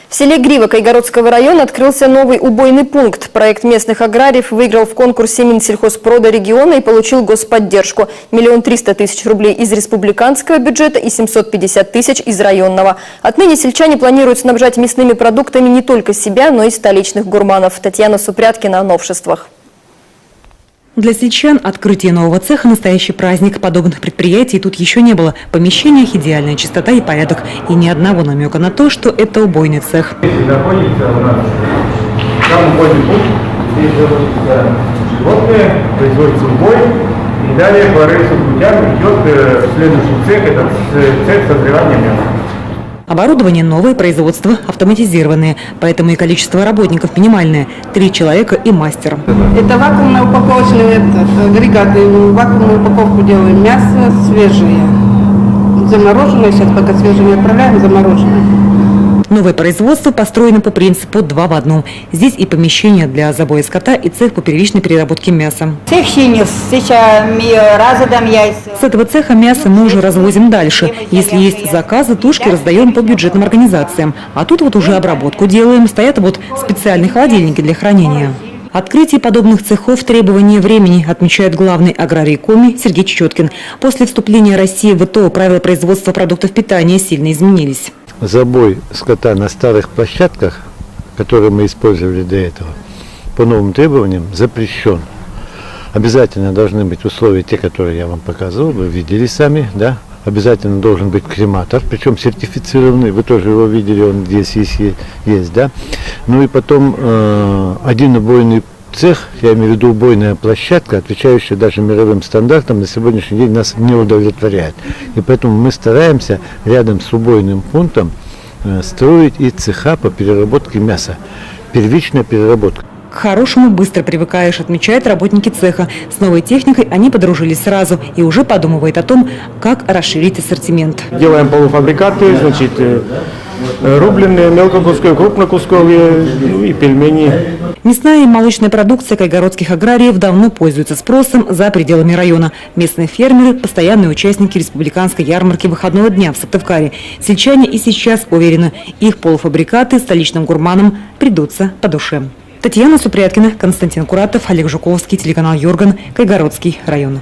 В селе Грива Кайгородского района открылся новый убойный пункт. Проект местных аграриев выиграл в конкурсе Минсельхозпрода региона и получил господдержку. 1 300 000 рублей из республиканского бюджета и 750 000 из районного. Отныне сельчане планируют снабжать мясными продуктами не только себя, но и столичных гурманов. Татьяна Супряткина о новшествах. Для сельчан открытие нового цеха – настоящий праздник. Подобных предприятий тут еще не было. В помещениях идеальная чистота и порядок. И ни одного намека на то, что это убойный цех. Здесь находится у нас сам убойный пункт. Здесь заводятся животные, производится убой. И далее по рельсовым путям идет следующий цех, это цех созревания мяса. Оборудование новое, производство автоматизированное, поэтому и количество работников минимальное – 3 человека и мастер. Это вакуумная упаковочная агрегаты. Вакуумную упаковку делаем мясо свежее. Замороженное, сейчас пока свежее не отправляем, замороженное. Новое производство построено по принципу 2 в 1. Здесь и помещение для забоя скота, и цех по первичной переработке мяса. С этого цеха мясо мы уже развозим дальше. Если есть заказы, тушки раздаем по бюджетным организациям. А тут вот уже обработку делаем, стоят вот специальные холодильники для хранения. Открытие подобных цехов – требование времени, отмечает главный аграрий Коми Сергей Чечеткин. После вступления России в ВТО правила производства продуктов питания сильно изменились. Забой скота на старых площадках, которые мы использовали до этого, по новым требованиям запрещен. Обязательно должны быть условия, те, которые я вам показывал, вы видели сами, да? Обязательно должен быть крематор, причем сертифицированный, вы тоже его видели, он здесь есть, да? Ну и потом один убойный цех, я имею в виду убойная площадка, отвечающая даже мировым стандартам, на сегодняшний день нас не удовлетворяет. И поэтому мы стараемся рядом с убойным пунктом строить и цеха по переработке мяса. Первичная переработка. К хорошему быстро привыкаешь, отмечают работники цеха. С новой техникой они подружились сразу и уже подумывают о том, как расширить ассортимент. Делаем полуфабрикаты, значит, рубленые, мелкокусковые, крупнокусковые, ну и пельмени. Мясная и молочная продукция кайгородских аграриев давно пользуется спросом за пределами района. Местные фермеры – постоянные участники республиканской ярмарки выходного дня в Сыктывкаре. Сельчане и сейчас уверены, их полуфабрикаты столичным гурманам придутся по душе. Татьяна Супряткина, Константин Куратов, Олег Жуковский, телеканал Юрган, Кайгородский район.